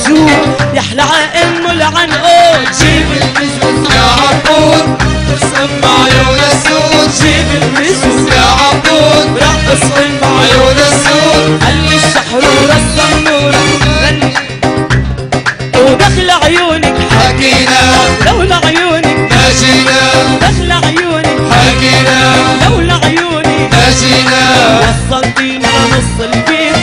موجود يحلى ام العنقود. جيب المجوز يا عبود سمع عيون السود. جيب المجوز يا عبود رقص عيون السود. علي الشحرورة الصنورة غني ودخل عيونك حكينا لولا عيونك ما جينا. دخل عيونك حكينا لولا عيونك ما جينا. وصلتينا لنص البيت